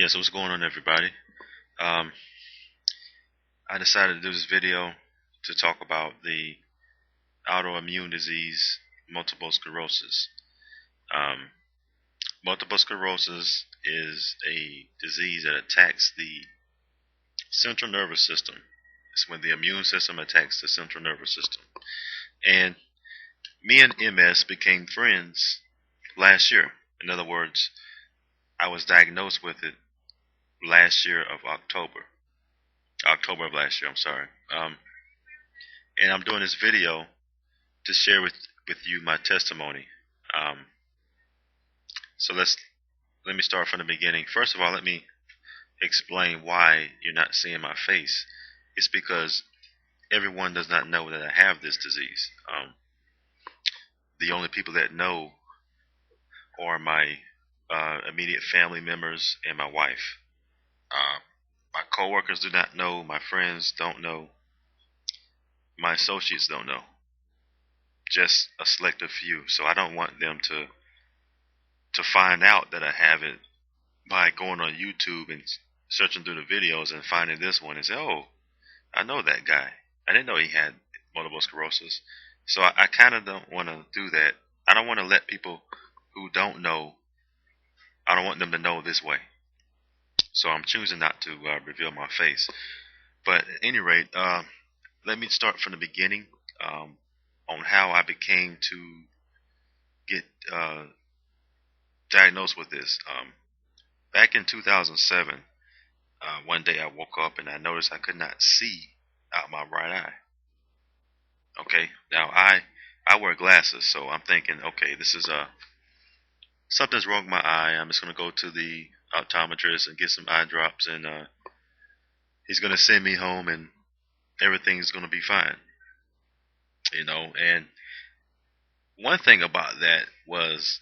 Yeah, so what's going on, everybody? Um, I decided to do this video to talk about the autoimmune disease, multiple sclerosis. Um, Multiple sclerosis is a disease that attacks the central nervous system. It's when the immune system attacks the central nervous system. And me and MS became friends last year. In other words, I was diagnosed with it last year of October of last year. I'm sorry. And I'm doing this video to share with you my testimony. Um, so let me start from the beginning. First of all, let me explain why you're not seeing my face. It's because everyone does not know that I have this disease. The only people that know are my immediate family members and my wife. Uh, my coworkers do not know. My friends don't know. My associates don't know. Just a selective few. So I don't want them to find out that I have it by going on YouTube and searching through the videos and finding this one and say, oh, I know that guy. I didn't know he had multiple sclerosis. So I kind of don't want to do that. I don't want to let people who don't know, I don't want them to know this way. So I'm choosing not to reveal my face. But at any rate, let me start from the beginning on how I became to get diagnosed with this. Back in 2007, one day I woke up and I noticed I could not see out my right eye. Okay, now I wear glasses, so I'm thinking, okay, this is something's wrong with my eye. I'm just gonna go to the optometrist and get some eye drops, and he's gonna send me home, and everything's gonna be fine. And one thing about that was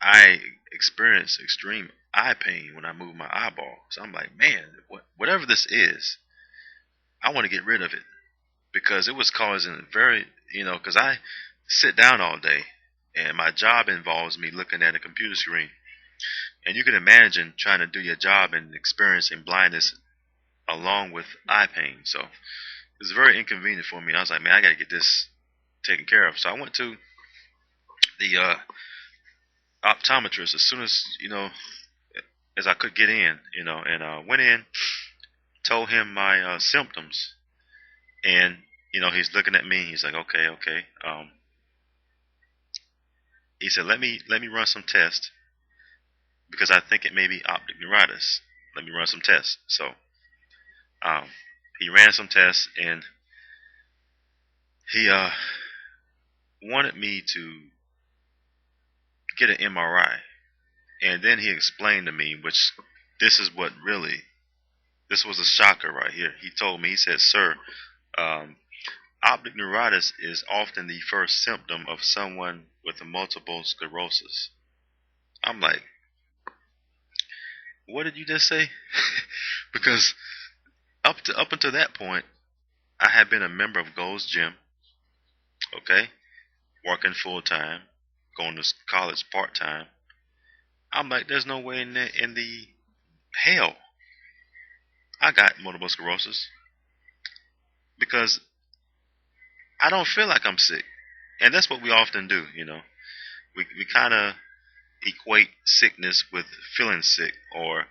I experienced extreme eye pain when I moved my eyeball. So I'm like, man, whatever this is, I want to get rid of it because it was causing because I sit down all day and my job involves me looking at a computer screen. And you can imagine trying to do your job and experiencing blindness along with eye pain. So it was very inconvenient for me. I was like, man, I got to get this taken care of. So I went to the optometrist as soon as I could get in, and went in, told him my symptoms, and he's looking at me. He's like, okay, okay. He said, let me run some tests because I think it may be optic neuritis. Let me run some tests. So um, he ran some tests, and he wanted me to get an MRI. And then he explained to me, which this is what really, this was a shocker right here. He told me, he said, sir, um, optic neuritis is often the first symptom of someone with a multiple sclerosis. I'm like, what did you just say? Because up until that point, I had been a member of Gold's Gym, okay, working full time, going to college part time. I'm like, there's no way in the hell I got multiple sclerosis because I don't feel like I'm sick, and that's what we often do. We kind of equate sickness with feeling sick, or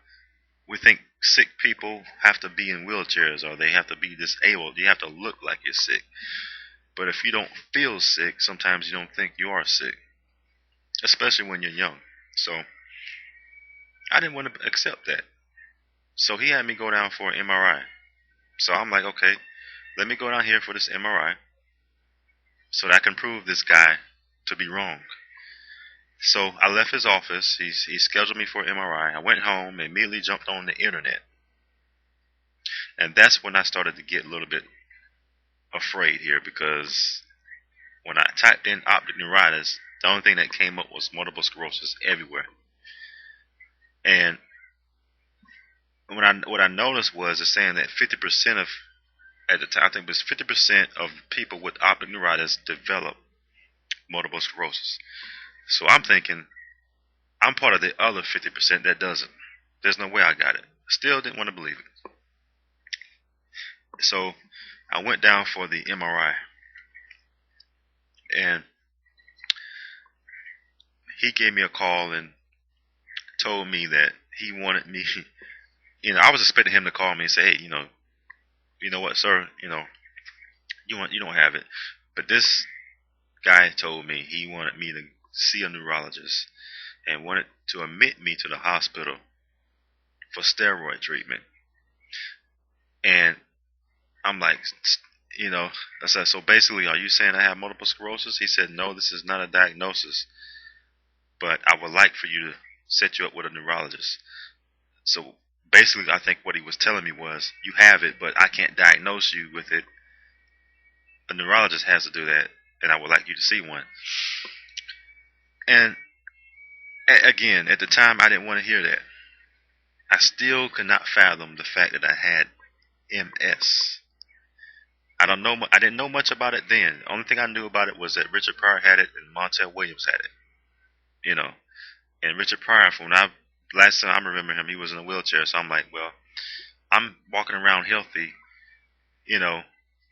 we think sick people have to be in wheelchairs or they have to be disabled. You have to look like you're sick. But if you don't feel sick, sometimes you don't think you are sick, especially when you're young. So I didn't want to accept that. So he had me go down for an MRI. So I'm like, okay, let me go down here for this MRI so that I can prove this guy to be wrong. So I left his office. He scheduled me for an MRI. I went home and immediately jumped on the internet. And that's when I started to get a little bit afraid here because when I typed in optic neuritis, the only thing that came up was multiple sclerosis everywhere. And what I noticed was it's saying that 50% of at the time I think it was 50% of people with optic neuritis develop multiple sclerosis. So I'm thinking I'm part of the other 50% that doesn't There's no way I got it. Still didn't want to believe it. So I went down for the MRI, and he gave me a call and told me that he wanted me. I was expecting him to call me and say, "Hey, you know what, sir? You don't have it." But this guy told me he wanted me to see a neurologist and wanted to admit me to the hospital for steroid treatment. And I'm like, I said, so basically, are you saying I have multiple sclerosis? He said, no, this is not a diagnosis, but I would like for you to set you up with a neurologist. So basically, I think what he was telling me was, you have it, but I can't diagnose you with it. A neurologist has to do that, and I would like you to see one. And again, at the time, I didn't want to hear that. I still could not fathom the fact that I had MS. I didn't know much about it then. The only thing I knew about it was that Richard Pryor had it and Montel Williams had it. You know, and Richard Pryor, from last time I remember him, he was in a wheelchair. So I'm like, well, I'm walking around healthy,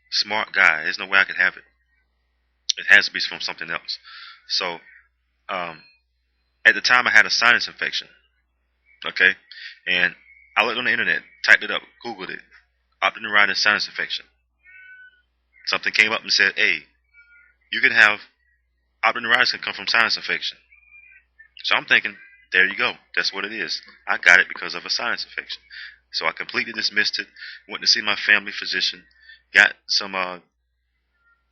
smart guy. There's no way I could have it. It has to be from something else. So, at the time, I had a sinus infection. Okay, and I looked on the internet, typed it up, Googled it, optic neuritis sinus infection. Something came up and said, hey, you can have optic neuritis can come from sinus infection. So I'm thinking, there you go. That's what it is. I got it because of a sinus infection. So I completely dismissed it, went to see my family physician, got some,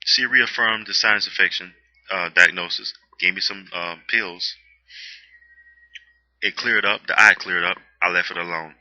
she reaffirmed the sinus infection diagnosis, gave me some pills. It cleared up, the eye cleared up, I left it alone.